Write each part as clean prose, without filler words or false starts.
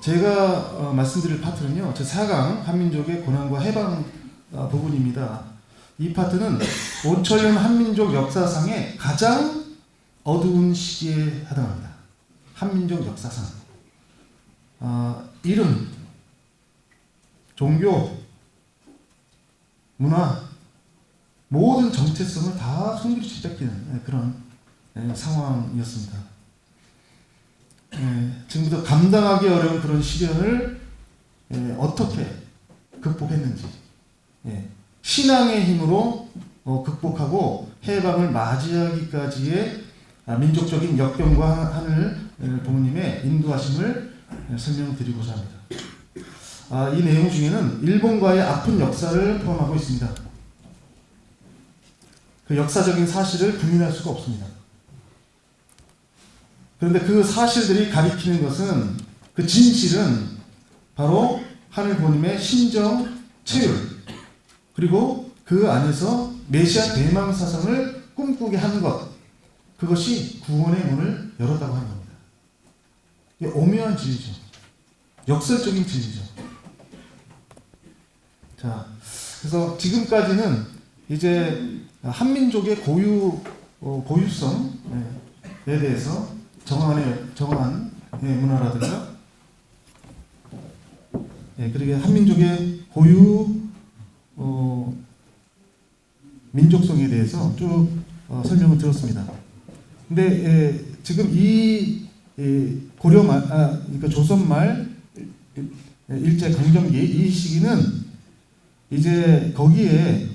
제가 말씀드릴 파트는요, 제 4강 한민족의 고난과 해방 부분입니다. 이 파트는 5천년 한민족 역사상의 가장 어두운 시기에 해당합니다. 한민족 역사상. 이름, 종교, 문화, 모든 정체성을 다 손길이 뺏기는 그런 상황이었습니다. 지금부터 감당하기 어려운 그런 시련을 어떻게 극복했는지, 신앙의 힘으로 극복하고 해방을 맞이하기까지의 민족적인 역경과 하늘 부모님의 인도하심을 설명드리고자 합니다. 이 내용 중에는 일본과의 아픈 역사를 포함하고 있습니다. 그 역사적인 사실을 부인할 수가 없습니다. 그런데 그 사실들이 가리키는 것은, 그 진실은 바로 하늘 부모님의 신정 체율, 그리고 그 안에서 메시아 대망 사상을 꿈꾸게 하는 것, 그것이 구원의 문을 열었다고 하는 겁니다. 이게 오묘한 진리죠. 역설적인 진리죠. 자, 그래서 지금까지는 이제 한민족의 고유성에 대해서 정한 문화라든가, 그리고 한민족의 고유 민족성에 대해서 쭉 설명을 들었습니다. 근데 지금 이 고려 말, 그러니까 조선 말 일제 강점기 이 시기는 이제 거기에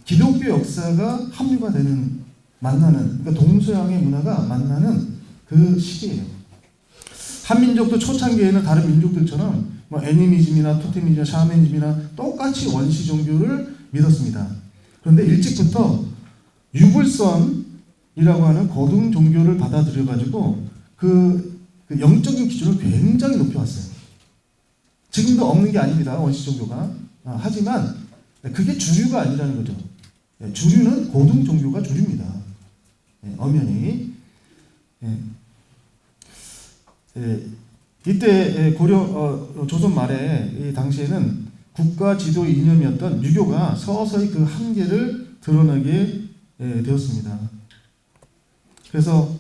기독교 역사가 합류가 되는, 만나는, 그러니까 동서양의 문화가 만나는 그 시기예요. 한민족도 초창기에는 다른 민족들처럼 뭐 애니미즘이나 토테미즘이나 샤머니즘이나 똑같이 원시 종교를 믿었습니다. 그런데 일찍부터 유불선이라고 하는 거둥 종교를 받아들여 가지고 그 영적인 기준을 굉장히 높여왔어요. 지금도 없는 게 아닙니다, 원시 종교가. 하지만 그게 주류가 아니라는 거죠. 주류는 고등 종교가 주류입니다. 엄연히. 이때 조선 말에 이 당시에는 국가 지도 이념이었던 유교가 서서히 그 한계를 드러나게 되었습니다. 그래서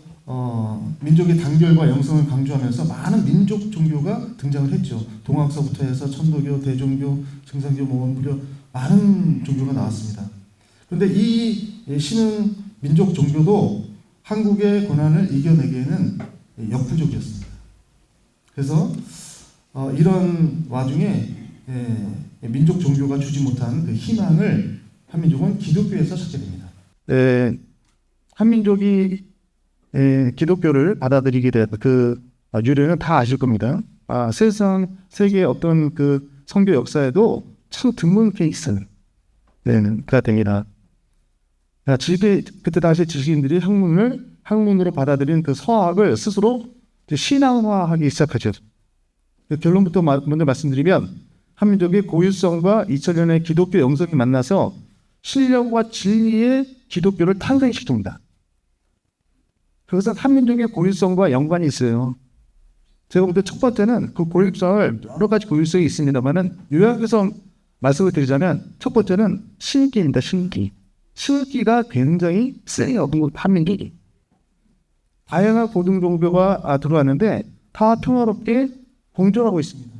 민족의 단결과 영성을 강조하면서 많은 민족 종교가 등장을 했죠. 동학서부터 해서 천도교, 대종교, 증산교, 원불교, 많은 종교가 나왔습니다. 그런데 이 신흥 민족 종교도 한국의 고난을 이겨내기에는 역부족이었습니다. 그래서 이런 와중에 민족 종교가 주지 못한 그 희망을 한민족은 기독교에서 찾게 됩니다. 한민족이 기독교를 받아들이게 된 그 유래는 다 아실 겁니다. 세계의 어떤 그 선교 역사에도 참 드문 케이스가 됩니다. 그때 당시 지식인들이 학문으로 받아들인 그 서학을 스스로 신앙화하기 시작하죠. 결론부터 먼저 말씀드리면, 한민족의 고유성과 2000년의 기독교 영성이 만나서 신령과 진리의 기독교를 탄생시킵니다. 그것은 한민족의 고유성과 연관이 있어요. 제가 볼 때 첫 번째는 그 고유성을, 여러 가지 고유성이 있습니다만은 요약해서 말씀을 드리자면, 첫 번째는 신기입니다. 신기가 굉장히 세요. 한민족이. 다양한 고등 종교가 들어왔는데 다 평화롭게 공존하고 있습니다.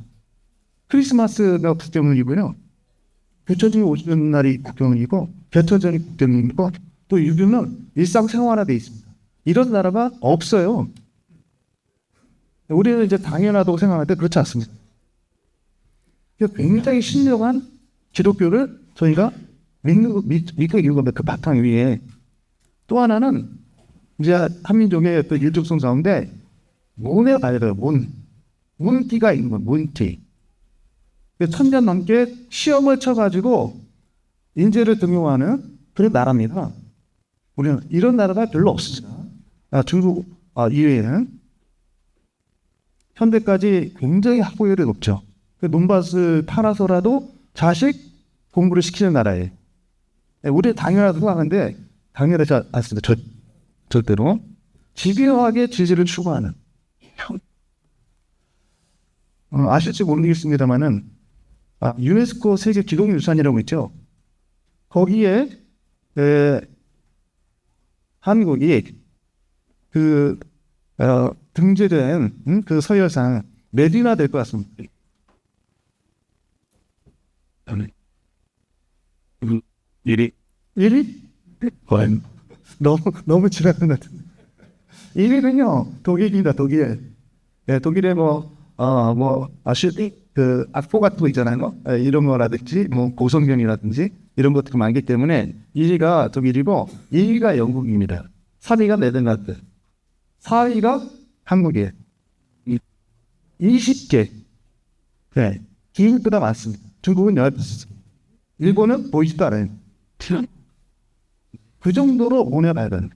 크리스마스가 국경일이고요. 개천절이 오시는 날이 국경일이고, 개천절이 국경일이고, 또 유교는 일상생활화되어 있습니다. 이런 나라가 없어요. 우리는 이제 당연하다고 생각하는데 그렇지 않습니다. 굉장히 신령한 기독교를 저희가 믿고 있는 겁니다. 그 바탕 위에. 또 하나는 이제 한민족의 어떤 일족성 가운데 문에 발려요. 문띠가 있는 거예요. 문띠. 1000년 넘게 시험을 쳐가지고 인재를 등용하는 그런 나라입니다. 우리는 이런 나라가 별로 없습니다. 중국 이외에는 현대까지 굉장히 학구열이 높죠. 논밭을 팔아서라도 자식 공부를 시키는 나라예요. 우리는 당연하다고 생각하는데 당연하지 않습니다. 절대로. 집요하게 지지를 추구하는. 아실지 모르겠습니다만은 유네스코 세계 기록유산이라고 있죠. 거기에 한국이 등재된 그 서열상 몇위나 될 것 같습니다. 1위? 1위? 너무 지나간 것 같은데. 1위는요, 독일입니다, 독일. 네, 독일에 악보 같은 거 있잖아요. 이런 거라든지, 고성경이라든지, 이런 것들이 많기 때문에 1위가 독일이고, 2위가 영국입니다. 3위가 네덜란드, 4위가 한국이에요. 20개. 네, 중국보다 많습니다. 중국은 10개. 일본은 보이지도 않아요. 그 정도로 오늘 밝은.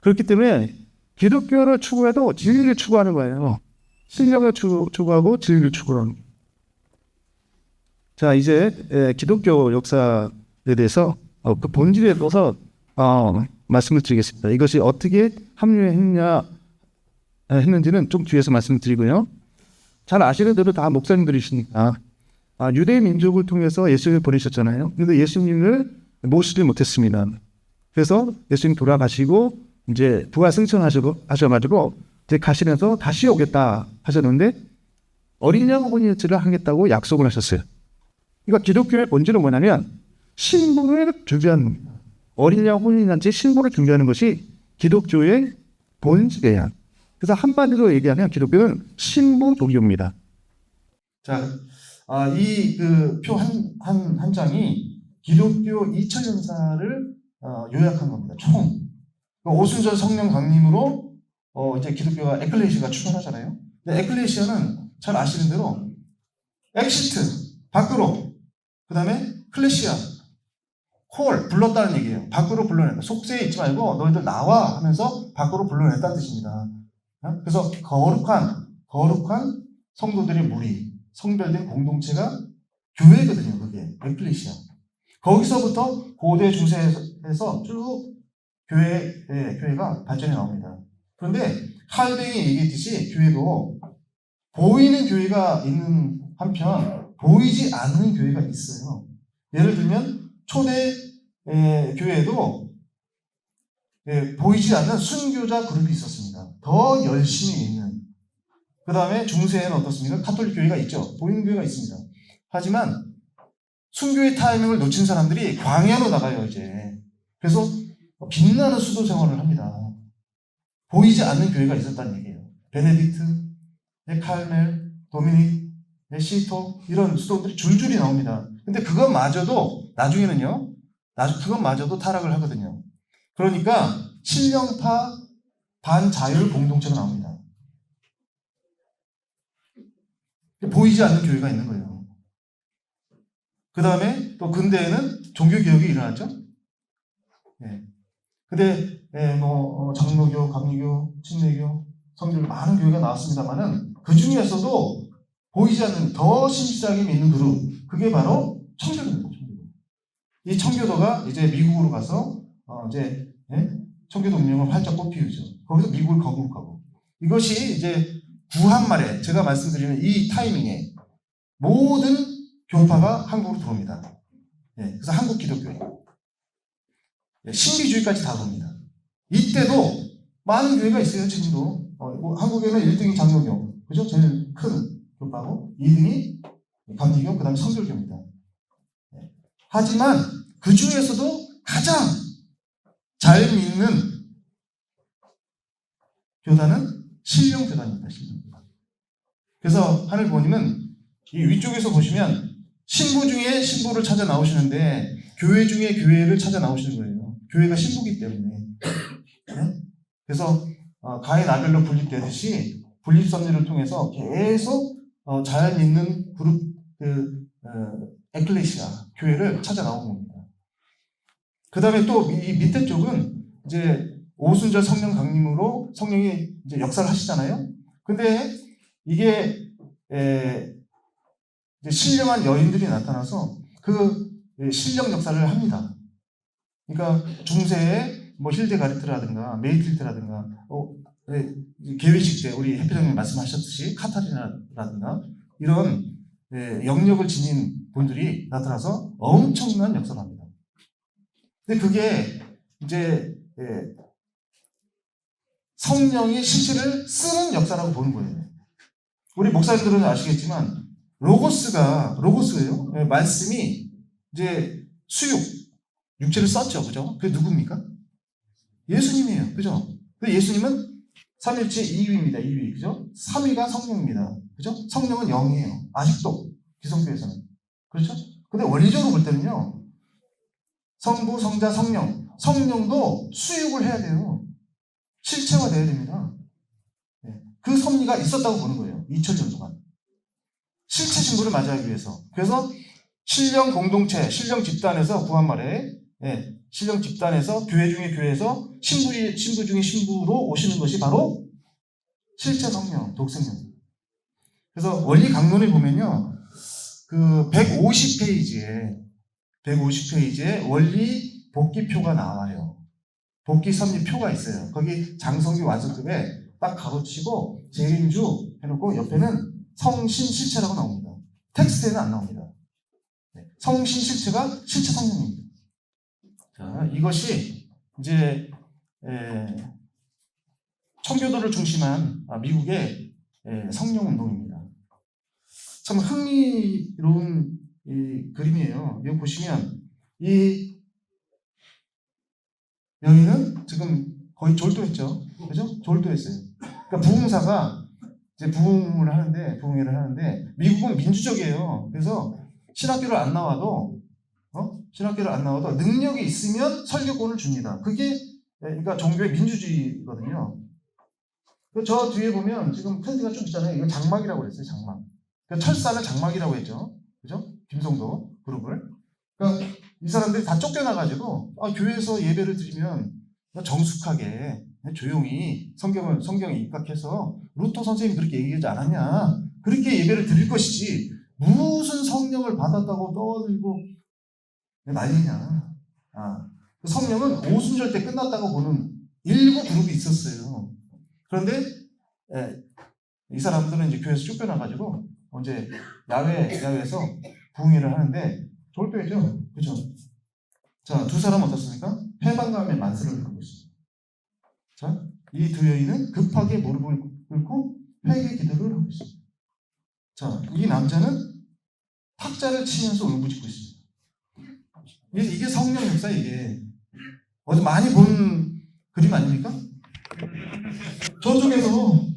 그렇기 때문에 기독교를 추구해도 진리를 추구하는 거예요. 실력을 추구하고 진리를 추구하는 거예요. 자, 이제 기독교 역사에 대해서 그 본질에 대해서 말씀을 드리겠습니다. 이것이 어떻게 합류했는지는 좀 뒤에서 말씀드리고요. 잘 아시는 대로 다 목사님들이시니까 유대 민족을 통해서 예수님을 보내셨잖아요. 근데 예수님을 모시지 못했습니다. 그래서 예수님 돌아가시고 이제 부활 승천하셔가지고 이제 가시면서 다시 오겠다 하셨는데 어린 양 혼인잔치를 하겠다고 약속을 하셨어요. 그러니까 기독교의 본질은 뭐냐면 신부를 준비하는 겁니다. 어린 양 혼인잔치 신부를 준비하는 것이 기독교의 본질이에요. 그래서 한마디로 얘기하면 기독교는 신부종교입니다. 자, 이 표 한 장이 기독교 2000 역사를 요약한 겁니다. 총 오순절 성령 강림으로 이제 기독교가 에클레시아가 출현하잖아요. 근데 에클레시아는 잘 아시는 대로 엑시트 밖으로, 그 다음에 클레시아 콜 불렀다는 얘기예요. 밖으로 불러낸다. 속세에 있지 말고 너희들 나와 하면서 밖으로 불러냈다는 뜻입니다. 그래서 거룩한 성도들의 무리, 성별된 공동체가 교회거든요. 그게 에클레시아. 거기서부터 고대 중세에서 쭉 교회가 발전해 나옵니다. 그런데 칼뱅이 얘기했듯이 교회도 보이는 교회가 있는 한편 보이지 않는 교회가 있어요. 예를 들면 초대 교회에도 보이지 않는 순교자 그룹이 있었습니다. 더 열심히 있는. 그 다음에 중세에는 어떻습니까? 카톨릭 교회가 있죠. 보이는 교회가 있습니다. 하지만 순교의 타이밍을 놓친 사람들이 광야로 나가요, 이제. 그래서 빛나는 수도 생활을 합니다. 보이지 않는 교회가 있었다는 얘기예요. 베네딕트, 칼멜, 도미닉, 시토 이런 수도들이 줄줄이 나옵니다. 근데 그것마저도 나중에는요, 그것마저도 타락을 하거든요. 그러니까 신령파 반자율 공동체가 나옵니다. 보이지 않는 교회가 있는 거예요. 그 다음에 또 근대에는 종교개혁이 일어났죠. 근데 장로교, 감리교, 침례교, 성교 많은 교회가 나왔습니다만은 그 중에서도 보이지 않는 더 신실하게 믿는 그룹, 그게 바로 청교도입니다. 이 청교도가 이제 미국으로 가서 이제 청교도 운명을 활짝 꽃피우죠. 거기서 미국을 건국하고, 이것이 이제 구한말에 제가 말씀드리는 이 타이밍에 모든 교파가 한국으로 들어옵니다. 그래서 한국 기독교예요. 신비주의까지 다 봅니다. 이때도 많은 교회가 있어요. 지금도 한국에는 1등이 장로교, 그죠? 제일 큰 교파고 2등이 감리교, 그 다음에 성결교입니다. 하지만 그 중에서도 가장 잘 믿는 교단은 신령교단입니다. 신령교단. 그래서 하늘 부모님은 이 위쪽에서 보시면 신부 중에 신부를 찾아 나오시는데 교회 중에 교회를 찾아 나오시는 거예요. 교회가 신부기 때문에. 그래서 가인 아벨로 분립되듯이 분립선례를 통해서 계속 잘 믿는 그룹 에클레시아 교회를 찾아 나온 겁니다. 그 다음에 또 이 밑에 쪽은 이제 오순절 성령 강림으로 성령이 이제 역사를 하시잖아요. 근데 이게 이제 신령한 여인들이 나타나서 그 신령 역사를 합니다. 그러니까 중세에 힐데가르트라든가 메이틸트라든가 개회식 때 우리 해피장님 말씀하셨듯이 카타리나라든가 이런 영역을 지닌 분들이 나타나서 엄청난 역사를 합니다. 근데 그게 이제 성령이 실체를 쓰는 역사라고 보는 거예요. 우리 목사님들은 아시겠지만 로고스예요. 말씀이 이제 육체를 썼죠, 그죠? 그게 누굽니까? 예수님이에요, 그죠? 그 예수님은 삼일체 2위입니다, 2위, 그죠? 3위가 성령입니다, 그죠? 성령은 영이에요, 아직도 기성교에서는, 그렇죠? 근데 원리적으로 볼 때는요, 성부, 성자, 성령도 수육을 해야 돼요. 실체화돼야 됩니다. 그 섭리가 있었다고 보는 거예요. 2000년 동안. 실체 신부를 맞이하기 위해서. 그래서 신령 공동체, 신령 집단에서 구한말에 신령 집단에서 교회 중에 교회에서 신부 중에 신부로 오시는 것이 바로 실체 성령, 독생령. 그래서 원리 강론에 보면요. 그 150페이지에 원리 복기표가 나와요. 복기 섭리표가 있어요. 거기 장성기 완성급에 딱 가로치고 재림주 해놓고 옆에는 성신실체라고 나옵니다. 텍스트에는 안 나옵니다. 성신실체가 실체 성령입니다. 자, 이것이 이제 청교도를 중심한 미국의 성령운동입니다. 참 흥미로운 이 그림이에요. 이거 보시면 이 여기는 지금 거의 졸도했죠. 그죠? 졸도했어요. 그러니까 부흥사가 이제 부흥회를 하는데 미국은 민주적이에요. 그래서 신학교를 안 나와도 능력이 있으면 설교권을 줍니다. 그게 그러니까 종교의 민주주의거든요. 저 뒤에 보면 지금 편지가 좀 있잖아요. 이거 장막이라고 그랬어요. 장막. 그러니까 철사는 장막이라고 했죠. 그죠? 김성도 그룹을. 그러니까 이 사람들이 다 쫓겨나가지고 교회에서 예배를 드리면 정숙하게 조용히 성경에 입각해서 루터 선생님이 그렇게 얘기하지 않았냐. 그렇게 예배를 드릴 것이지 무슨 성령을 받았다고 떠들고 난리냐. 그 성령은 오순절 때 끝났다고 보는 일부 그룹이 있었어요. 그런데 이 사람들은 이제 교회에서 쫓겨나가지고 이제 야외에서 부흥회를 하는데 졸도했죠. 그죠? 자, 두 사람 어떻습니까? 해방감의 만세를 하고 있습니다. 자, 이 두 여인은 급하게 무릎을 꿇고 회개 기도를 하고 있습니다. 자, 이 남자는 탁자를 치면서 울부짖고 있습니다. 이게 성령 역사, 이게. 어제 많이 본 그림 아닙니까? 저쪽에서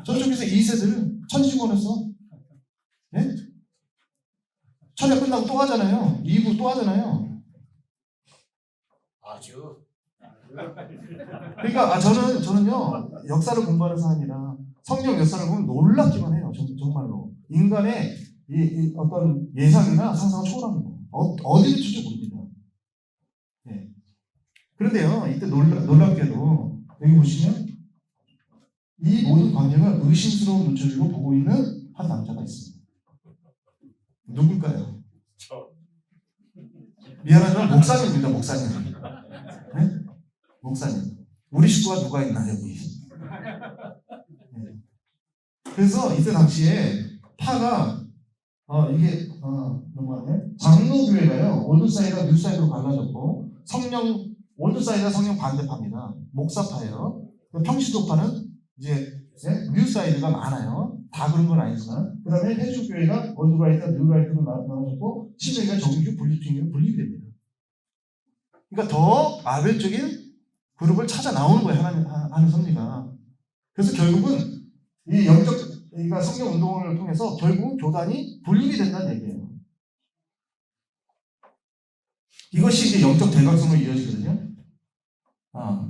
2세들 천신문에서 철회 끝나고 또 하잖아요. 2부 또 하잖아요. 아주. 그러니까 저는요 역사를 공부하는 사람이라 성령 역사를 보면 놀랍기만 해요. 정말로 인간의 이 어떤 예상이나 상상을 초월합니다. 어디를 줄지 모릅니다. 그런데요 이때 놀랍게도 여기 보시면 이 모든 광경을 의심스러운 눈초리로 보고 있는 한 남자가 있습니다. 누굴까요? 미안하지만 목사님입니다. 목사님. 목사님. 우리 식구가 누가 있나 여기. 그래서 이때 당시에 파가 이게 넘어가네. 장로교회가요 올드사이드가 뉴사이드로 갈라졌고 올드사이드가 성령 반대파입니다. 목사파예요. 평시도파는 이제 뉴사이드가 많아요. 다 그런 건 아니지만 그 다음에 해주교회가 올드라이트가 뉴라이트로 나눠졌고 신회가 정규 분립주의로 분립이 됩니다. 그러니까 더 아벨적인 그룹을 찾아 나오는 거예요. 하는 섭리가. 그래서 결국은 이 그러니까 성경 운동을 통해서 결국 교단이 분립이 된다는 얘기예요. 이것이 이제 영적 대각성으로 이어지거든요.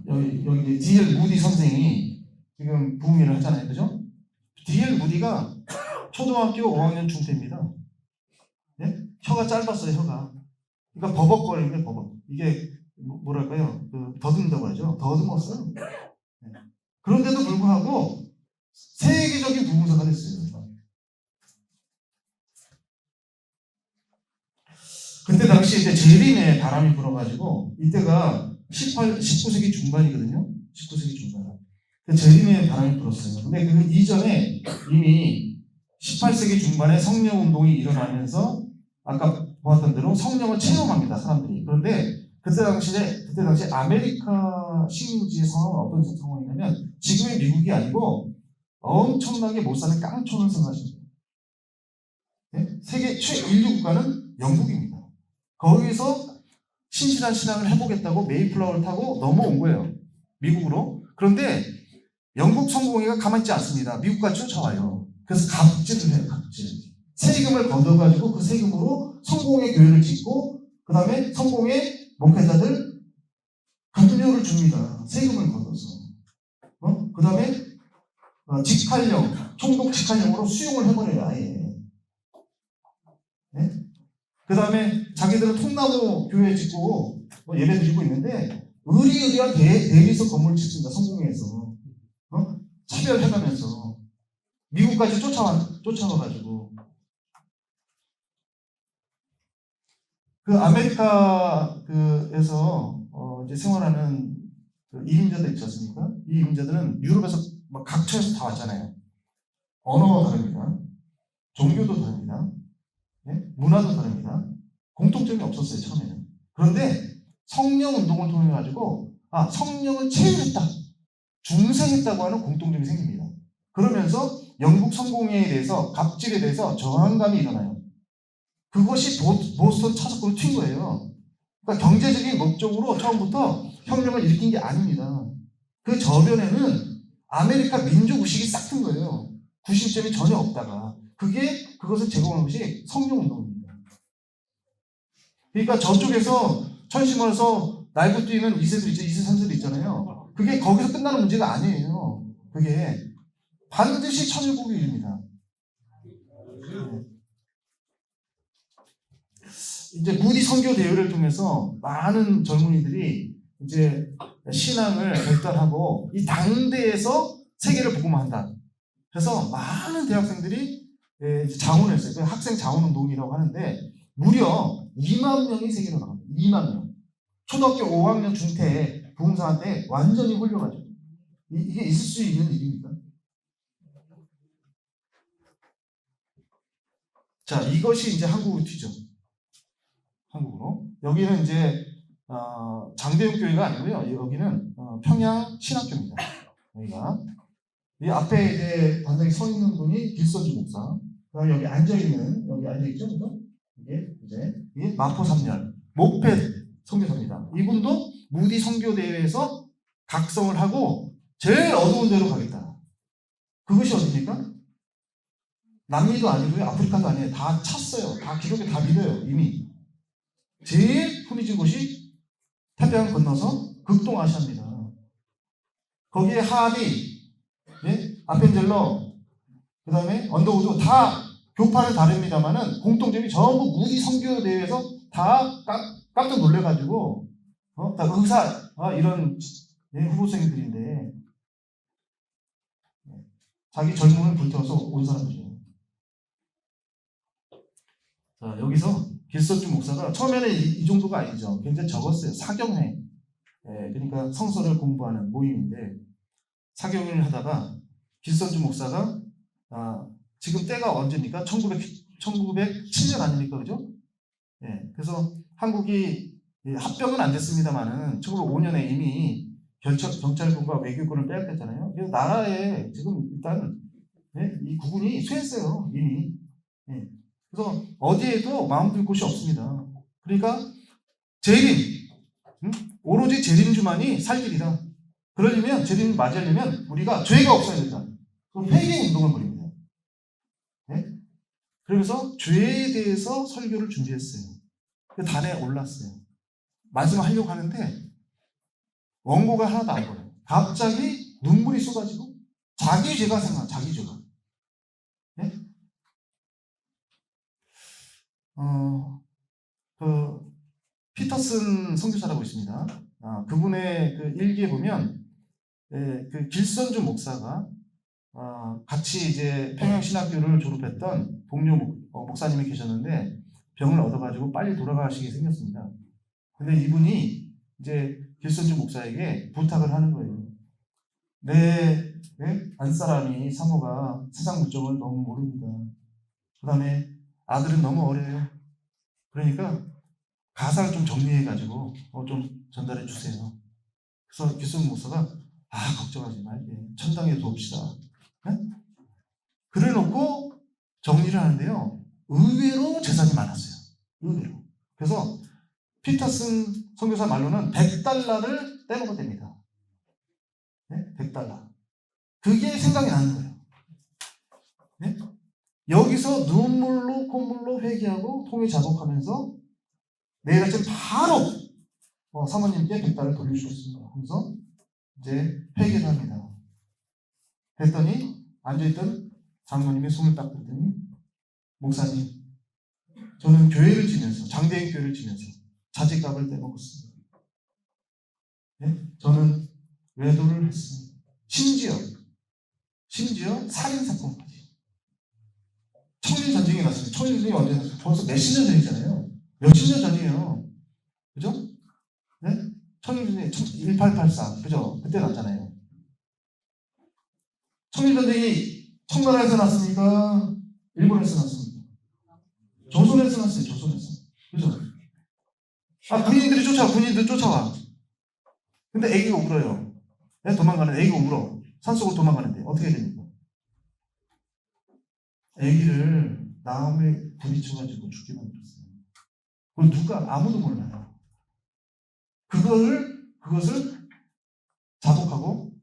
여기 D.L. 무디 선생이 지금 부흥회를 하잖아요. 그죠? D.L. 무디가 초등학교 5학년 중때입니다. 혀가 짧았어요, 혀가. 그러니까 버벅거리는데 이게 뭐랄까요? 더듬다고 하죠. 더듬었어요. 그런데도 불구하고 세계적인 부흥사가 됐어요. 그때 당시 이제 재림의 바람이 불어가지고 이때가 19세기 중반이거든요. 19세기 중반. 그 재림의 바람이 불었어요. 근데 그 이전에 이미 18세기 중반에 성령 운동이 일어나면서 아까 보았던 대로 성령을 체험합니다, 사람들이. 그런데 그때 당시에 아메리카 식민지의 상황은 어떤 상황이냐면 지금의 미국이 아니고 엄청나게 못 사는 깡촌을 생각하십니다. 네? 세계 최인류 국가는 영국입니다. 거기서 신실한 신앙을 해보겠다고 메이플라워를 타고 넘어온 거예요, 미국으로. 그런데 영국 성공회가 가만히 있지 않습니다. 미국까지 쫓아와요. 그래서 갑질을 해요, 갑질. 세금을 걷어가지고 그 세금으로 성공회 교회를 짓고 그 다음에 성공회 목회자들 간두료를 줍니다. 세금을 걷어서. 그 다음에 직할령, 총독 직할령으로 수용을 해버려요, 아예. 네? 그 다음에 자기들은 통나무 교회 짓고 예배 드리고 있는데 의리의리한 대리석 건물을 짓습니다, 성공회에서. 차별해가면서 미국까지 쫓아와가지고 그 아메리카에서 이제 생활하는 그 이민자들 있지 않습니까? 이 이민자들은 유럽에서 막 각처에서 다 왔잖아요. 언어가 다릅니다. 종교도 다릅니다. 네? 문화도 다릅니다. 공통점이 없었어요, 처음에는. 그런데 성령 운동을 통해 가지고 성령을 체험했다, 중생했다고 하는 공통점이 생깁니다. 그러면서 영국 성공회에 대해서, 갑질에 대해서 저항감이 일어나요. 그것이 보스턴 차석으로 튄 거예요. 그러니까 경제적인 목적으로 처음부터 혁명을 일으킨 게 아닙니다. 그 저변에는 아메리카 민족의식이 싹 튼 거예요. 구심점이 전혀 없다가. 그것을 제공한 것이 성령운동입니다. 그러니까 저쪽에서 천심원에서 날고 뛰는 2세들 있죠, 2세, 3세들 있잖아요. 그게 거기서 끝나는 문제가 아니에요. 그게 반드시 천일국에 이릅니다. 이제 무디 선교 대회를 통해서 많은 젊은이들이 이제 신앙을 결단하고 이 당대에서 세계를 복음화한다. 그래서 많은 대학생들이 장훈을 했어요. 그 학생 장훈 운동이라고 하는데 무려 2만 명이 세계로 나갑니다. 2만 명. 초등학교 5학년 중퇴 부흥사한테 완전히 홀려가지고 이게 있을 수 있는 일입니까? 자, 이것이 이제 한국으로 튀죠. 한국으로. 여기는 이제 장대웅 교회가 아니고요. 여기는 평양 신학교입니다. 여기가 이 앞에 이제 단장이 서 있는 분이 길선주 목사. 그다음에 여기 앉아 있죠, 그죠? 이게 마포 3년 목패 선교사입니다. 이분도 무디 선교 대회에서 각성을 하고 제일 어두운 데로 가겠다. 그것이 어디입니까? 남미도 아니고요, 아프리카도 아니에요. 다 찼어요. 다 기독교 다 믿어요, 이미. 제일 흔해진 곳이 태평양 건너서 극동아시아입니다. 거기에 하비, 아펜젤러, 그 다음에 언더우드 다 교파는 다릅니다만은 공통점이 전부 무디 선교 대회에서 다 깜짝 놀래가지고 다 의사 이런 후보생들인데 자기 젊음을 불태워서 온 사람들이에요. 자, 여기서 길선주 목사가 처음에는 이 정도가 아니죠. 굉장히 적었어요. 사경회. 그러니까 성서를 공부하는 모임인데 사경회를 하다가 길선주 목사가 지금 때가 언제입니까? 1907년 아닙니까? 그죠? 그래서 한국이 합병은 안 됐습니다만은 1905년에 이미 경찰권과 외교권을 빼앗겼잖아요. 그래서 나라에 지금 일단 이 구분이 쇠했어요, 이미. 그래서 어디에도 마음 둘 곳이 없습니다. 그러니까 재림, 오로지 재림주만이 살 길이다. 그러려면 재림을 맞이하려면 우리가 죄가 없어야 된다. 그럼 회개 운동을 벌입니다. 그래서 죄에 대해서 설교를 준비했어요. 그 단에 올랐어요. 말씀을 하려고 하는데 원고가 하나도 안 보여요. 갑자기 눈물이 쏟아지고 자기 죄가 생각, 자기 죄가. 그 피터슨 선교사라고 있습니다. 그분의 그 일기에 보면 그 길선주 목사가 같이 이제 평양신학교를 졸업했던 동료 목사님이 계셨는데 병을 얻어가지고 빨리 돌아가시게 생겼습니다. 근데 이분이 이제 길선주 목사에게 부탁을 하는 거예요. 내 안사람이 사모가 세상 물정을 너무 모릅니다. 그 다음에 아들은 너무 어려요. 그러니까 가사를 좀 정리해가지고 좀 전달해 주세요. 그래서 기성 목사가 걱정하지 말게. 천당에 두읍시다. 네? 그래 놓고 정리를 하는데요. 의외로 재산이 많았어요. 의외로. 그래서 피터슨 선교사 말로는 $100를 떼먹어도 됩니다. 네? $100. 그게 생각이 나는 거예요. 네? 여기서 눈물로 콧물로 회개하고 통일 자복하면서 내일 아침 바로 사모님께 $100을 돌려주셨습니다. 그래서 이제 회개를 합니다. 그랬더니 앉아있던 장로님이 손을 딱 들더니 목사님, 저는 교회를 지면서 장대인 교회를 지면서 자식값을 떼먹었습니다. 네? 저는 외도를 했습니다. 심지어 살인사건까지. 청일전쟁이 났습니다. 청일전쟁이 언제 났어요? 벌써 몇십 년 전이잖아요. 몇십 년 전이에요. 그죠? 네? 청일전쟁 1884 그죠? 그때 났잖아요. 청일전쟁이 청나라에서 났습니까? 일본에서 났습니까? 조선에서 났어요. 조선에서. 그죠? 군인들 쫓아와. 근데 애기가 울어요. 네? 도망가는 애기가 울어. 산속으로 도망가는데 어떻게 됩니까? 애기를 나무에 부딪혀가지고 죽게 만들었어요. 그걸 누가 아무도 몰라요. 그것을 자복하고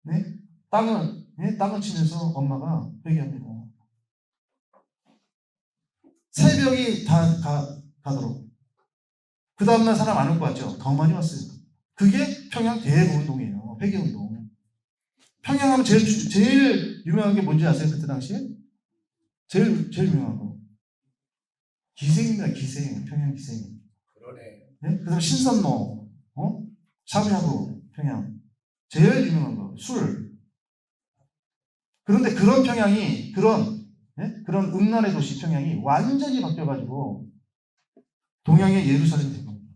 네? 땅을 치면서 엄마가 회개합니다. 새벽이 다 가도록. 그 다음날 사람 안 올 것 같죠? 더 많이 왔어요. 그게 평양 대부운동이에요. 회개운동. 평양하면 제일 유명한 게 뭔지 아세요? 그때 당시에? 제일 유명한 거. 기생입니다. 기생. 평양 기생. 그러네. 네? 그 다음에 신선로. 샤브샤브. 평양. 제일 유명한 거. 술. 그런데 그런 평양이 그런 음란의 도시 평양이 완전히 바뀌어가지고 동양의 예루살렘이 된 겁니다.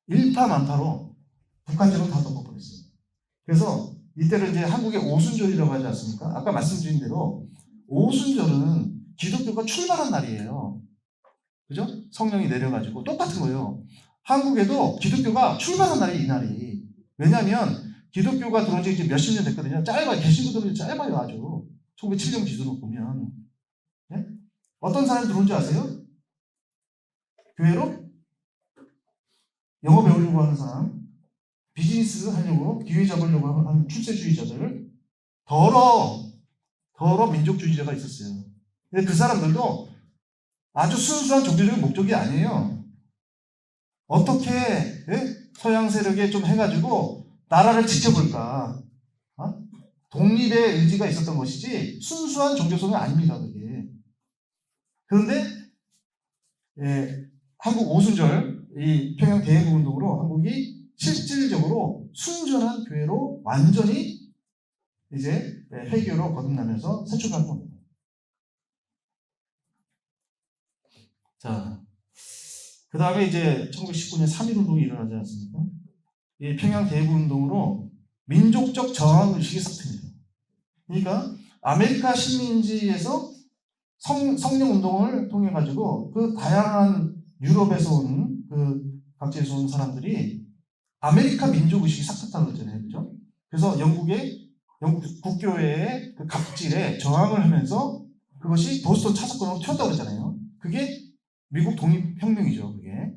일파만파로 북한제로 다 덮어버렸어요. 그래서 이때를 이제 한국의 오순절이라고 하지 않습니까? 아까 말씀드린 대로 오순절은 기독교가 출발한 날이에요. 그죠? 성령이 내려가지고 똑같은 거예요. 한국에도 기독교가 출발한 날이 이 날이. 왜냐하면 기독교가 들어온 지 이제 몇십 년 됐거든요. 짧아요. 개신교들은 짧아요. 아주. 1907년 기준으로 보면. 네? 어떤 사람이 들어온 줄 아세요? 교회로? 영어 배우려고 하는 사람, 비즈니스 하려고, 기회 잡으려고 하는 출세주의자들, 더러 민족주의자가 있었어요. 근데 그 사람들도 아주 순수한 종교적인 목적이 아니에요. 어떻게 서양 세력에 좀 해가지고 나라를 지켜볼까? 독립의 의지가 있었던 것이지 순수한 종교성이 아닙니다. 그게. 그런데 한국 오순절 이 평양 대행운동으로 한국이 실질적으로 순전한 교회로 완전히 이제 회교로 거듭나면서 세출하는 겁니다. 자, 그 다음에 이제 1919년 3.1운동이 일어나지 않습니까? 이 평양 대부운동으로 민족적 저항의식이 싹틉니다. 그러니까 아메리카 식민지에서 성령운동을 통해 가지고 그 다양한 유럽에서 온 각지에서 온 사람들이 아메리카 민족의식이 싹텄다고 했잖아요. 그죠? 그래서 영국 국교회의 그 갑질에 저항을 하면서 그것이 보스턴 차사건으로 튀었다고 그랬잖아요. 그게 미국 독립혁명이죠. 그게.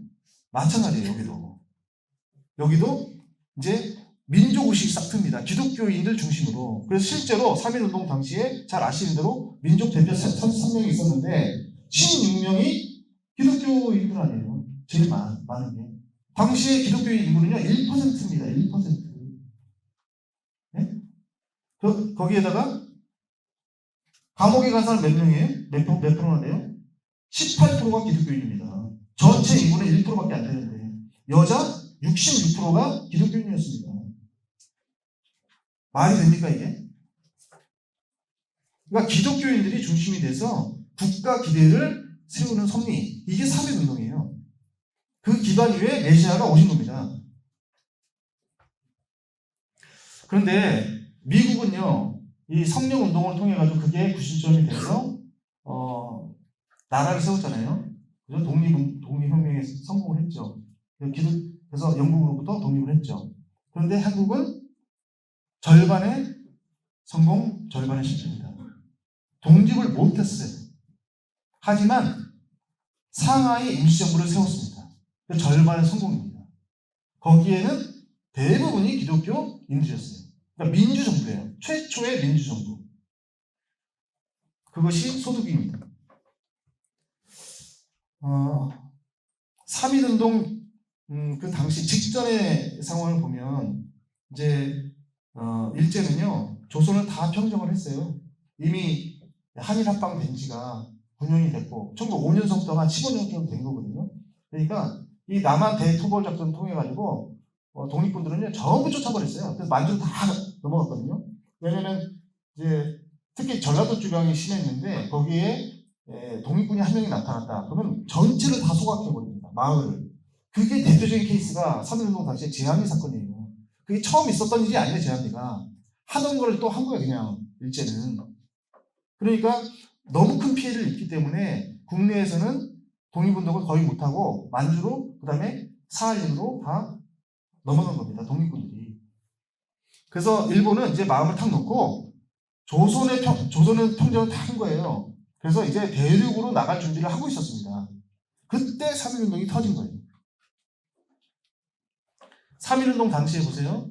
마찬가지예요. 여기도 이제 민족의식이 싹틉니다. 기독교인들 중심으로. 그래서 실제로 3.1운동 당시에 잘 아시는 대로 민족 대표 33명이 있었는데 16명이 기독교인들 아니에요. 제일 많은 게. 당시에 기독교인 인구는요 1%입니다. 1%. 네? 거기에다가 감옥에 간 사람 몇 명이에요? 몇 프로나 돼요? 18%가 기독교인입니다. 전체 인구는 1%밖에 안 되는데 여자 66%가 기독교인이었습니다. 말이 됩니까 이게? 그러니까 기독교인들이 중심이 돼서 국가 기대를 세우는 섭리, 이게 3.1운동이에요. 그 기반 위에 메시아가 오신 겁니다. 그런데 미국은요, 이 성령 운동을 통해 가지고 그게 구실점이 돼서 나라를 세웠잖아요. 그래서 독립혁명에 성공을 했죠. 그래서 영국으로부터 독립을 했죠. 그런데 한국은 절반의 성공, 절반의 실패입니다. 독립을 못했어요. 하지만 상하이 임시정부를 세웠습니다. 그 절반의 성공입니다. 거기에는 대부분이 기독교인들이었어요. 그러니까 민주정부예요. 최초의 민주정부. 그것이 소득입니다. 3.1운동 그 당시 직전의 상황을 보면 이제 일제는요 조선을 다 평정을 했어요. 이미 한일 합방 된 지가 9년이 됐고 1905년서부터 한 15년 정도 된 거거든요. 그러니까 이 남한 대토벌 작전을 통해 가지고 독립군들은요 전부 쫓아버렸어요. 그래서 만주로 다 넘어갔거든요. 왜냐면 이제 특히 전라도 주경이 심했는데 거기에 독립군이 한 명이 나타났다. 그러면 전체를 다 소각해버립니다. 마을을. 그게 대표적인 케이스가 3.1운동 당시에 제한리 사건이에요. 그게 처음 있었던 일이 아니에요. 제한리가. 하던 걸 또 한 거예요. 그냥 일제는. 그러니까 너무 큰 피해를 입기 때문에 국내에서는 독립운동을 거의 못하고 만주로 그 다음에 사할린으로 다 넘어간 겁니다. 독립군들이. 그래서 일본은 이제 마음을 탁 놓고 조선은 평정을 다 한 거예요. 그래서 이제 대륙으로 나갈 준비를 하고 있었습니다. 그때 3.1운동이 터진 거예요. 3.1운동 당시에 보세요.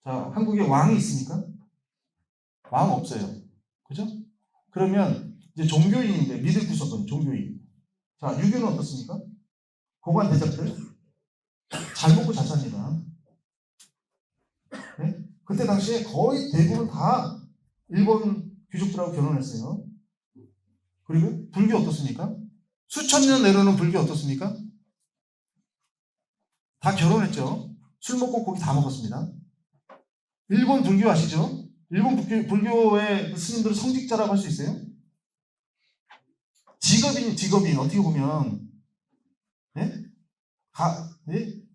자, 한국에 왕이 있습니까? 왕 없어요. 그죠? 그러면 이제 종교인인데 믿을 구석은 종교인. 자, 유교는 어떻습니까? 고관 대작들 잘 먹고 잘 삽니다. 네? 그때 당시에 거의 대부분 다 일본 귀족들하고 결혼했어요. 그리고 불교 어떻습니까? 수천 년 내로는 불교 어떻습니까? 다 결혼했죠. 술 먹고 고기 다 먹었습니다. 일본 불교 아시죠? 일본 불교의 스님들은 성직자라고 할 수 있어요? 직업인 어떻게 보면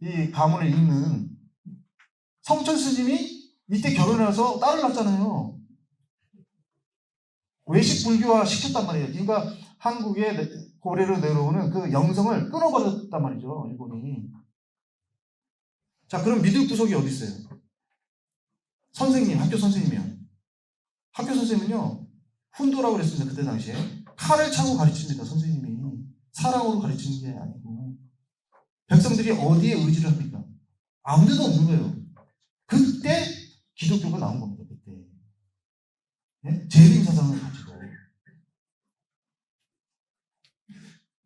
이 가문을 잇는 성천 스님이 이때 결혼해서 딸을 낳았잖아요. 외식 불교화 시켰단 말이에요. 그러니까 한국의 고래로 내려오는 그 영성을 끊어버렸단 말이죠. 일본이. 자, 그럼 믿을 구석이 어디 있어요? 선생님, 학교 선생님이요. 학교 선생님은요, 훈도라고 그랬습니다. 그때 당시에. 칼을 차고 가르칩니다. 선생님이. 사랑으로 가르치는 게 아니고. 백성들이 어디에 의지를 합니까? 아무 데도 없는 거예요. 그때 기독교가 나온 겁니다. 그때. 네? 재림 사상을 가지고.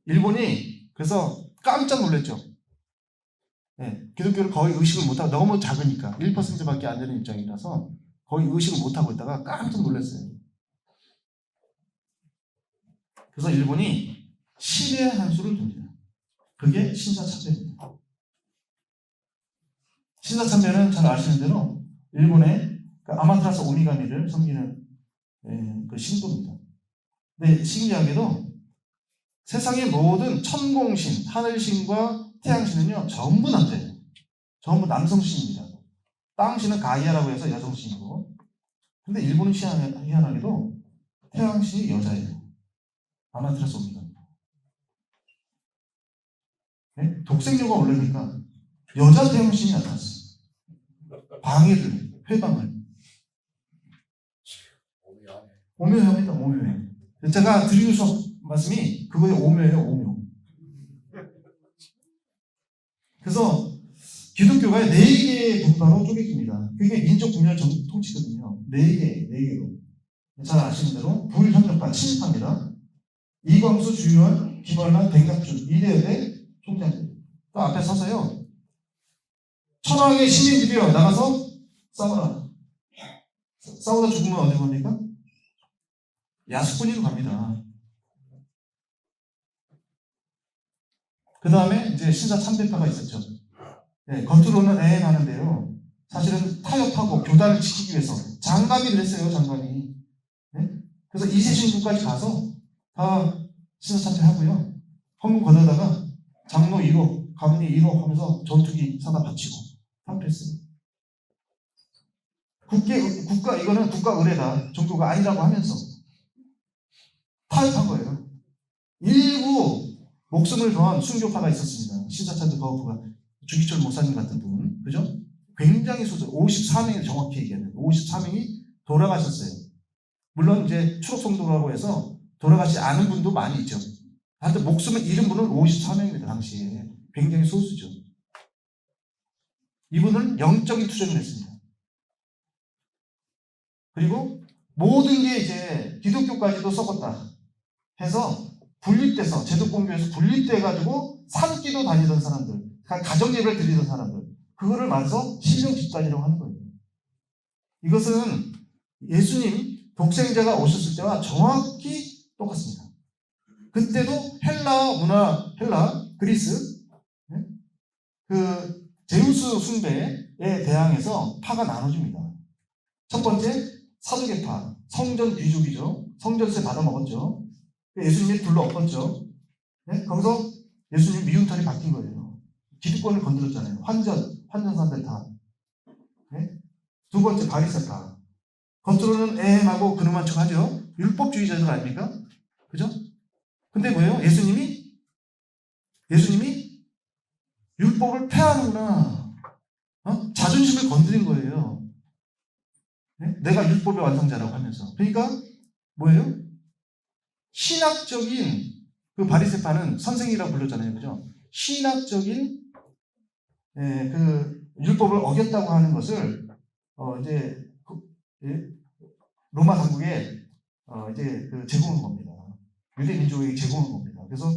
일본이 그래서 깜짝 놀랐죠. 네, 기독교를 거의 의식을 못하고 너무 작으니까 1%밖에 안 되는 입장이라서 거의 의식을 못하고 있다가 깜짝 놀랐어요. 그래서 일본이 신의 한 수를 둡니다. 그게 신사참배입니다. 신사참배는 잘 아시는 대로 일본의 그 아마테라스 오미가미를 섬기는 그 신도입니다. 근데 신기하게도 세상의 모든 천공신, 하늘신과 태양신은요 전부 남자예요. 전부 남성신입니다. 땅신은 가이아라고 해서 여성신이고, 근데 일본은 희한하게도 태양신이 여자예요. 아마테라스 오미가입니다. 네? 독생녀가 올라오니까 여자 태양신이 나타났어요. 방해를, 회방을. 오묘합니다. 오묘해. 제가 드리는 수업 말씀이 그거에 오묘해요. 오묘. 그래서 기독교가 4개의 분파로 쪼개집니다. 그게 민족 분열 통치거든요. 4개로. 잘 아시는 대로 불협력파, 친일파입니다. 이광수, 주유한, 김원란, 백낙준, 이대여대 총장들. 또 앞에 서서요. 천황의 시민들이요. 나가서 싸워라. 싸우다 죽으면 어디 갑니까? 야수꾼이로 갑니다. 그 다음에 이제 신사 참배파가 있었죠. 네, 겉으로는 하는데요. 사실은 타협하고 교단을 지키기 위해서 장감이 그랬어요. 장감이. 네? 그래서 이세신국까지 가서 다 신사 참배하고요. 헌금 걷어다가 장로 1호, 가문이 1호 하면서 전투기 사다 바치고 다 그랬어요. 국가 이거는 국가 의례다. 종교가 아니라고 하면서 타협한 거예요. 일부 목숨을 건 순교파가 있었습니다. 신사찬드 거부가 주기철 목사님 같은 분, 그죠? 굉장히 소수, 54명이 정확히 얘기하면 54명이 돌아가셨어요. 물론 이제 추록성도라고 해서 돌아가지 않은 분도 많이 있죠. 하여튼 목숨을 잃은 분은 54명입니다. 당시에 굉장히 소수죠. 이분은 영적인 투쟁을 했습니다. 그리고 모든 게 이제 기독교까지도 썩었다 해서 분립돼서 제도공교에서 분립돼가지고 산기도 다니던 사람들, 가정예배를 드리던 사람들, 그거를 말해서 신령 집단이라고 하는 거예요. 이것은 예수님 독생자가 오셨을 때와 정확히 똑같습니다. 그때도 헬라 문화, 그리스, 그 제우스 숭배에 대항해서 파가 나눠집니다. 첫 번째 사두개파, 성전 귀족이죠. 성전세 받아먹었죠. 예수님이 불러 엎었죠. 네? 거기서 예수님 미운털이 바뀐 거예요. 기득권을 건드렸잖아요. 환전사들 다. 네? 두 번째 바리새파. 겉으로는 애매하고 근엄한 척 하죠. 율법주의자들 아닙니까? 그죠? 근데 뭐예요? 예수님이 율법을 폐하는구나. 자존심을 건드린 거예요. 네? 내가 율법의 완성자라고 하면서. 그러니까 뭐예요? 신학적인 그 바리새파는 선생이라고 불렀잖아요. 그죠? 신학적인 그 율법을 어겼다고 하는 것을 이제 로마 당국에 이제 그 제공한 겁니다. 유대 민족에게 제공한 겁니다. 그래서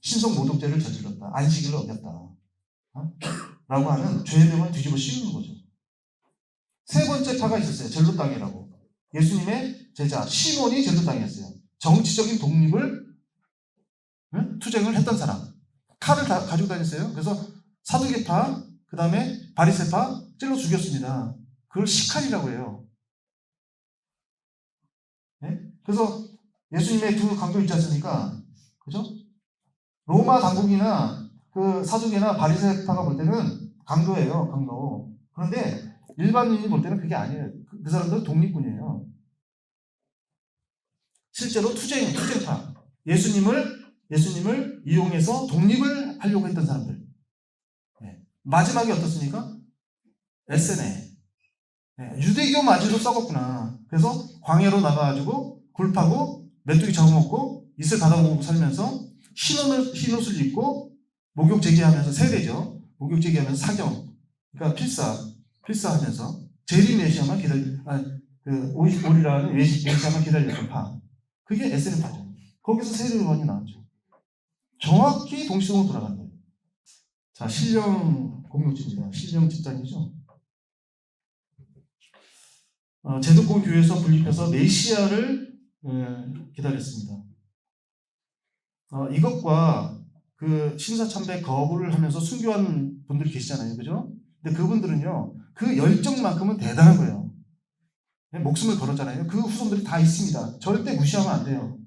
신성 모독죄를 저질렀다. 안식일을 어겼다. 라고 하는 죄명을 뒤집어 씌우는 거죠. 세 번째 파가 있었어요. 젤로땅이라고. 예수님의 제자 시몬이 젤로땅이었어요. 정치적인 독립을 투쟁을 했던 사람. 칼을 가지고 다녔어요. 그래서 사두개파, 그 다음에 바리새파 찔러 죽였습니다. 그걸 시칼이라고 해요. 네? 그래서 예수님의 두 강도 있지 않습니까? 그죠? 로마 당국이나 그 사두개나 바리새파가 볼 때는 강도예요. 강도. 그런데 일반인이 볼 때는 그게 아니에요. 그 사람들은 독립군이에요. 실제로 투쟁파. 예수님을 이용해서 독립을 하려고 했던 사람들. 네. 마지막에 어떻습니까? 에세네. 네. 유대교마저도 썩었구나. 그래서 광야로 나가가지고 굴파고 메뚜기 잡아먹고 이슬 받아먹고 살면서 흰 옷을 입고 목욕 제기하면서 세대죠. 목욕 제기하면서 사경. 그러니까 필사하면서 재림 메시아만 오리라는 메시아만 기다렸던 파. 그게 에세네파죠. 거기서 세례요한이 나왔죠. 정확히 동시동으로 돌아간 거예요. 자, 신령 공동체입니다. 신령 집단이죠. 제도권 교회에서 분립해서 메시아를 기다렸습니다. 이것과 그 신사참배 거부를 하면서 순교한 분들이 계시잖아요. 그죠? 근데 그분들은요, 그 열정만큼은 대단한 거예요. 목숨을 걸었잖아요. 그 후손들이 다 있습니다. 절대 무시하면 안 돼요.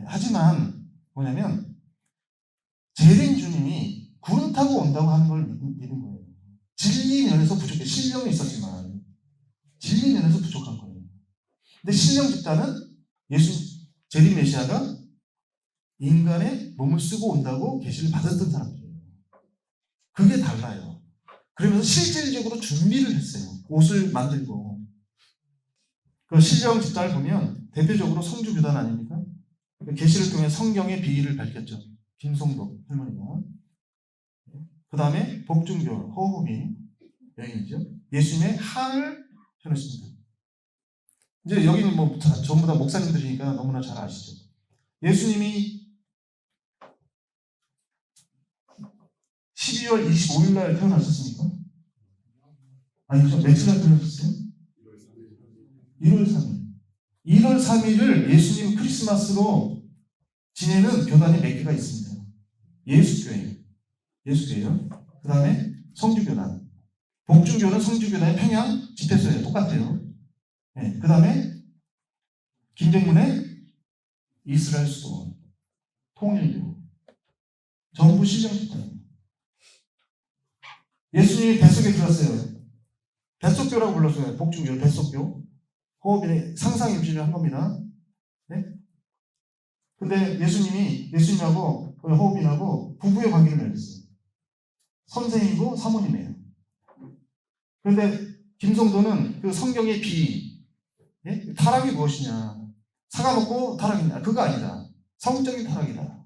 하지만 뭐냐면 재림 주님이 구름 타고 온다고 하는 걸 믿는 거예요. 진리 면에서 부족해. 신령이 있었지만 진리 면에서 부족한 거예요. 근데 신령 집단은 재림 메시아가 인간의 몸을 쓰고 온다고 계시를 받았던 사람들이에요. 그게 달라요. 그러면서 실질적으로 준비를 했어요. 옷을 만들고. 그 신령 집단을 보면 대표적으로 성주교단 아닙니까? 계시를 통해 성경의 비밀을 밝혔죠. 김성도 할머니가. 그 다음에 복중교 허호미 여인이죠. 예수님의 한을 펴냈습니다. 이제 여기는 뭐 전부 다 목사님들이니까 너무나 잘 아시죠. 예수님이 12월 25일 날 태어나셨습니까? 아니죠. 며칠 날 태어나셨어요? 1월 3일. 1월 3일을 예수님 크리스마스로 지내는 교단이 몇 개가 있습니다. 예수교회요. 그 다음에 성주교단. 복중교는 성주교단의 평양 집회소예요. 똑같아요. 네. 그 다음에 김정문의 이스라엘 수도원, 통일교. 전부 신령 집단. 예수님이 뱃속에 들었어요. 뱃속교라고 불렀어요. 복중교, 뱃속교. 호흡이 상상 임신을 한 겁니다. 네? 근데 예수님하고 호흡인하고 부부의 관계를 맺었어요. 선생이고 사모님이에요. 그런데 김성도는 그 성경의 비, 예? 타락이 무엇이냐? 사과 먹고 타락이냐? 그거 아니다. 성적인 타락이다.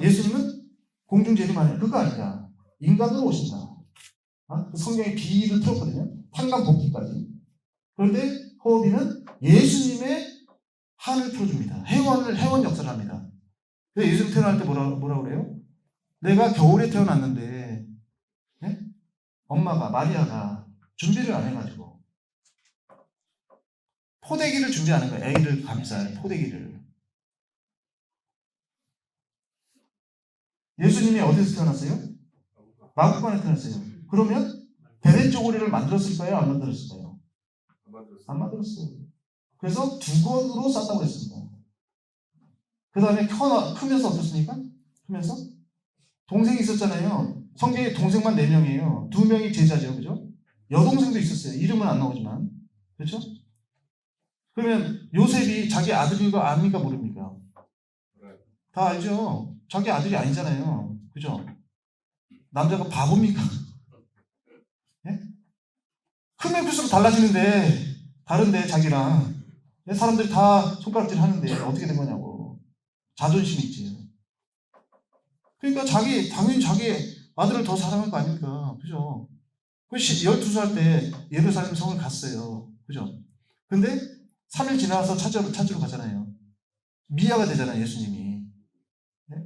예수님은 공중재림하냐? 그거 아니다. 인간으로 오신다. 그 성경의 비를 틀었거든요. 판관복귀까지. 그런데 호흡이는 예수님의 한을 풀어줍니다. 회원 역사를 합니다. 그래서 예수님 태어날 때 뭐라 그래요? 내가 겨울에 태어났는데, 네? 엄마가, 마리아가 준비를 안 해가지고, 포대기를 준비하는 거예요. 애를 감쌀 포대기를. 예수님이 어디서 태어났어요? 마구간에 태어났어요. 그러면 베레 쪼고리를 만들었을까요? 안 만들었을까요? 안 만들었어요. 그래서 두건으로 쌌다고 했습니다. 그 다음에 크면서 어떻습니까? 크면서 동생이 있었잖아요. 성경에 동생만 4명이에요. 2명이 제자죠. 그죠? 여동생도 있었어요. 이름은 안 나오지만. 그렇죠? 그러면 요셉이 자기 아들인가 아닙니까? 모릅니까? 다 알죠? 자기 아들이 아니잖아요. 그죠? 남자가 바보입니까? 예? 크면 클수록 달라지는데, 다른데 자기랑. 사람들이 다 손가락질 하는데 어떻게 된 거냐고. 자존심 있지. 그러니까 당연히 자기 아들을 더 사랑할 거 아닙니까? 그죠? 12살 때 예루살렘 성을 갔어요. 그죠? 근데 3일 지나서 찾으러 가잖아요. 미아가 되잖아요, 예수님이. 네?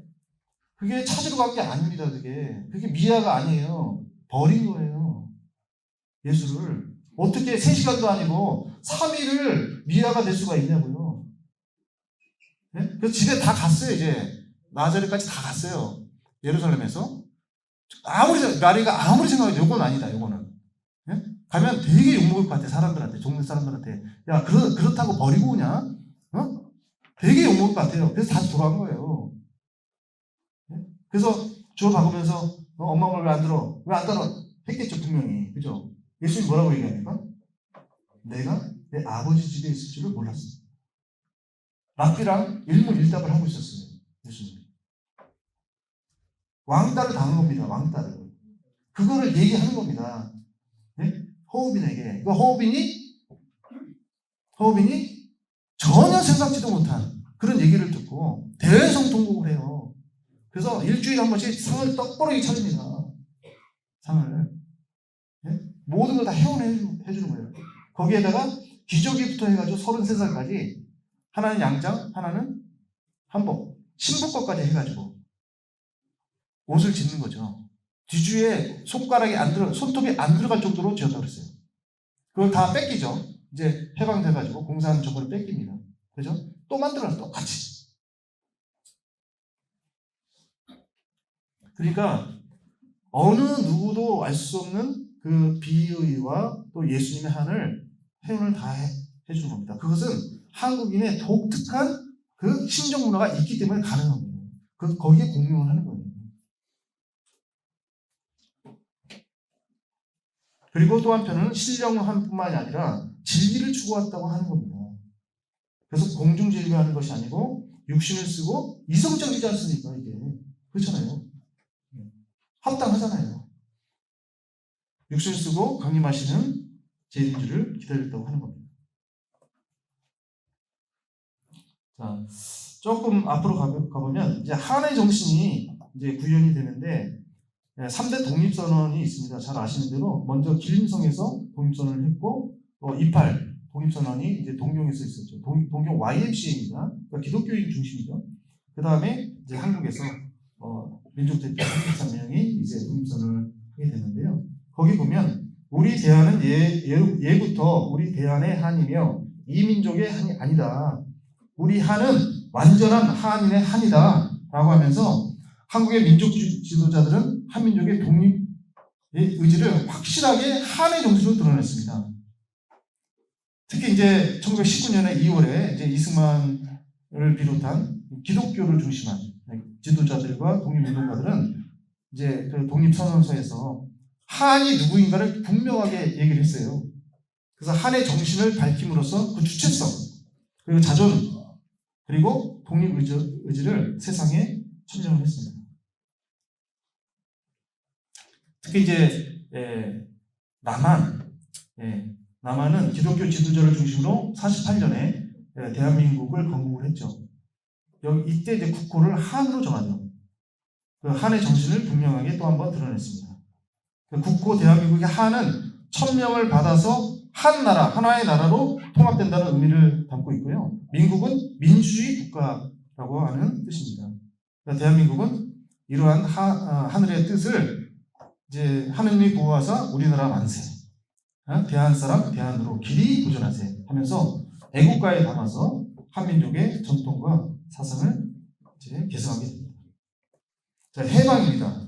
그게 찾으러 간 게 아닙니다, 그게 미아가 아니에요. 버린 거예요. 예수를. 어떻게 3시간도 아니고 3일을 미아가 될 수가 있냐고요. 네? 그래서 집에 다 갔어요, 이제. 나자렛까지 다 갔어요. 예루살렘에서. 마리가 아무리 생각해도 요건 아니다, 요거는. 네? 가면 되게 욕먹을 것 같아, 사람들한테, 종교 사람들한테. 야, 그렇다고 버리고 오냐? 어? 되게 욕먹을 것 같아요. 그래서 다시 돌아간 거예요. 네? 그래서 주어 박으면서, 엄마 말 왜 안 들어? 왜 안 따라? 했겠죠, 분명히. 그죠? 예수님 뭐라고 얘기합니까? 내가 내 아버지 집에 있을 줄을 몰랐어. 랍비랑 일문일답을 하고 있었어요. 예수님. 왕따를 당한 겁니다. 왕따를. 그거를 얘기하는 겁니다. 네? 호흡인에게. 그 호흡인이 전혀 생각지도 못한 그런 얘기를 듣고 대성통곡을 해요. 그래서 일주일에 한 번씩 상을 떡벌하게 차립니다. 상을. 네? 모든 걸 다 해주는 거예요. 거기에다가 기저귀부터 해가지고 33살까지 하나는 양장, 하나는 한복, 신부것까지 해가지고 옷을 짓는 거죠. 뒤주에 손톱이 안 들어갈 정도로 지었다고 그랬어요. 그걸 다 뺏기죠. 이제 해방돼가지고 공사하는 저거를 뺏깁니다. 그죠? 또 만들어서 똑같이. 그러니까 어느 누구도 알 수 없는 그 비의와 또 예수님의 한을 표현을 다 해주는 겁니다. 그것은 한국인의 독특한 그 신정 문화가 있기 때문에 가능한 거예요. 거기에 공명을 하는 거예요. 그리고 또 한편은 신령함뿐만이 아니라 진리를 추구했다고 하는 겁니다. 그래서 공중진리하는 것이 아니고 육신을 쓰고 이성적이지 않습니까? 이게 그렇잖아요. 합당하잖아요. 육신을 쓰고 강림하시는 재림주를 기다렸다고 하는 겁니다. 자, 조금 앞으로 가보면 이제 한의 정신이 이제 구현이 되는데 3대 독립선언이 있습니다. 잘 아시는 대로 먼저 길림성에서 독립선언을 했고 또 28 독립선언이 이제 동경에서 있었죠. 동경 YMCA입니다. 그러니까 기독교인 중심이죠. 그 다음에 이제 한국에서 민족대표 33명이 이제 독립선언을 하게 되는데요. 거기 보면 우리 대한은 예부터 우리 대한의 한이며 이 민족의 한이 아니다. 우리 한은 완전한 한인의 한이다 라고 하면서 한국의 민족 지도자들은 한민족의 독립의 의지를 확실하게 한의 정신으로 드러냈습니다. 특히 이제 1919년에 2월에 이제 이승만을 비롯한 기독교를 중심한 지도자들과 독립운동가들은 이제 그 독립선언서에서 한이 누구인가를 분명하게 얘기를 했어요. 그래서 한의 정신을 밝힘으로써 그 주체성, 그리고 자존, 그리고 독립의지를 세상에 천명을 했습니다. 특히 이제 남한은 기독교 지도자를 중심으로 48년에 대한민국을 건국을 했죠. 이때 이제 국호를 한으로 정하죠. 그 한의 정신을 분명하게 또 한번 드러냈습니다. 그 국호 대한민국의 한은 천명을 받아서 한 나라, 하나의 나라로 통합된다는 의미를 담고 있고요. 민국은 민주주의 국가라고 하는 뜻입니다. 그러니까 대한민국은 이러한 하늘의 뜻을 이제 하느님이 보호하사 우리나라 만세, 대한 사람 대한으로 길이 보존하세 하면서 애국가에 담아서 한민족의 전통과 사상을 이제 개성하게 됩니다. 자, 해방입니다.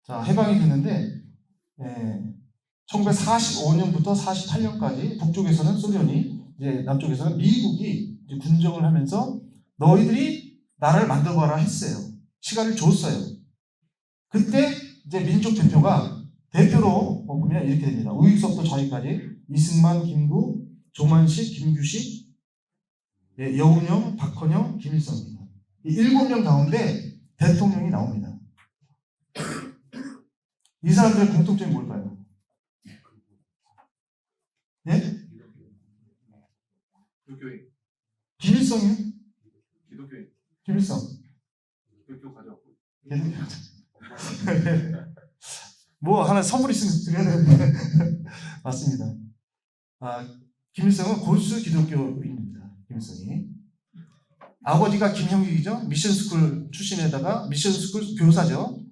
자, 해방이 됐는데 1945년부터 48년까지 북쪽에서는 소련이, 이제 남쪽에서는 미국이 이제 군정을 하면서 너희들이 나라를 만들어봐라 했어요. 시간을 줬어요. 그때 이제 민족 대표로 보면 이렇게 됩니다. 우익섭부터 좌익까지 이승만, 김구, 조만식, 김규식, 여운형, 박헌영, 김일성입니다. 이 7명 가운데 대통령이 나옵니다. 이 사람들의 공통점이 뭘까요? 네? 기독교인. 김일성이요? 기독교인. 김일성. 기독교 가져왔고. 뭐 하나 선물 있으면 드려야 되는데 맞습니다. 김일성은 골수 기독교인입니다. 김일성이 아버지가 김형익이죠. 미션스쿨 출신에다가 미션스쿨 교사죠.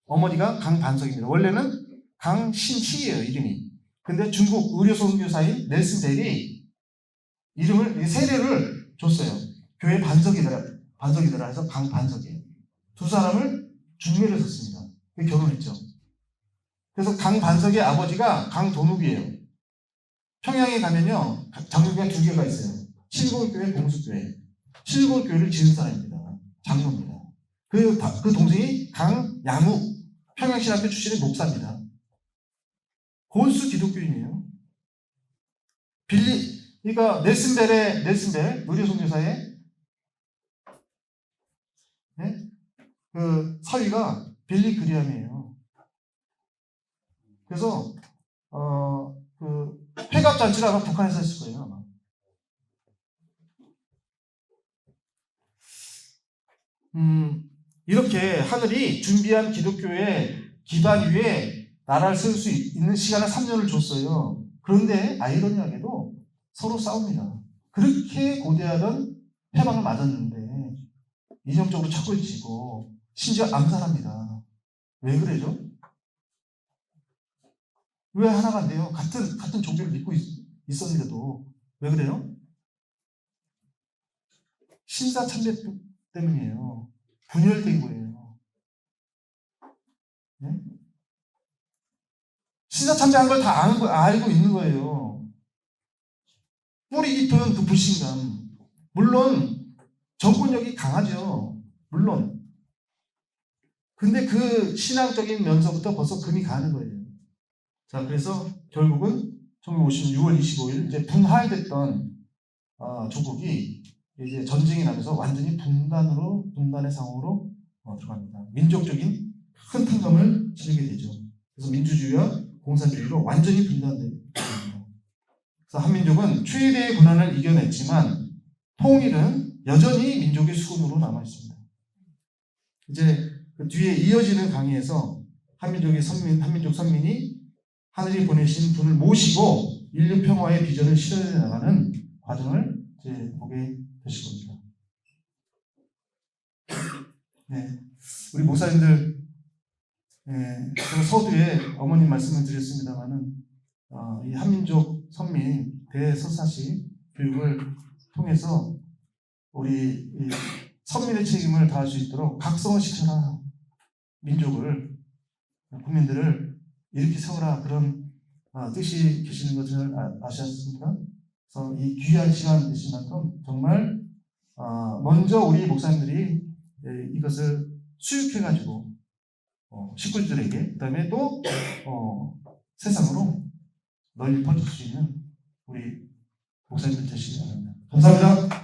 어머니가 강반석입니다. 원래는 강신희예요, 이름이. 근데 중국 의료 선교사인 넬슨 벨이 이름을 세례를 줬어요. 교회 반석이더라 해서 강반석이에요. 두 사람을 중매를 섰습니다. 결혼했죠. 그래서 강반석의 아버지가 강도둑이에요. 평양에 가면요, 장로교가 2개가 있어요. 칠골교회, 봉수교회. 칠골교회를 지은 사람입니다. 장로입니다. 그 동생이 강양욱, 평양신학교 출신의 목사입니다. 골수 기독교인이에요. 그러니까 넬슨 벨 의료선교사의 그 사위가 빌리 그리함이에요. 그래서 그 회갑잔치를 아마 북한에서 했을 거예요. 아마. 이렇게 하늘이 준비한 기독교의 기반 위에 나라를 세울 수 있는 시간을 3년을 줬어요. 그런데 아이러니하게도 서로 싸웁니다. 그렇게 고대하던 해방을 맞았는데 이념적으로 척을 지고 심지어 암살합니다. 왜 그래죠? 왜 하나가 안 돼요? 같은 종교를 믿고 있었는데도 왜 그래요? 신사 참배 때문이에요. 분열된 거예요. 네? 신사 참배한 걸 다 알고 있는 거예요. 뿌리 깊은 그 불신감. 물론 정권력이 강하죠. 물론. 근데 그 신앙적인 면서부터 벌써 금이 가는 거예요. 자, 그래서 결국은 1956월 25일 이제 분할됐던 조국이 이제 전쟁이 나면서 완전히 분단의 상황으로 들어갑니다. 민족적인 큰 탄감을 치르게 되죠. 그래서 민주주의와 공산주의로 완전히 분단됩니다. 그래서 한민족은 최대의 고난을 이겨냈지만 통일은 여전히 민족의 수군으로 남아 있습니다. 이제 그 뒤에 이어지는 강의에서 한민족 선민이 하늘이 보내신 분을 모시고 인류 평화의 비전을 실현해 나가는 과정을 이제 보게 되실 겁니다. 네, 우리 목사님들, 제가 서두에 어머님 말씀을 드렸습니다만은 이 한민족 선민 대서사시 교육을 통해서 우리 이 선민의 책임을 다할 수 있도록 각성을 시켜라. 민족을, 국민들을 이렇게 세워라. 그런 뜻이 계시는 것을 아시았습니까? 그래서 이 귀한 시간 되신 만큼 정말 먼저 우리 목사님들이 이것을 수육해가지고 식구들에게 그다음에 또 세상으로 널리 퍼질 수 있는 우리 목사님들 되시기 바랍니다. 감사합니다.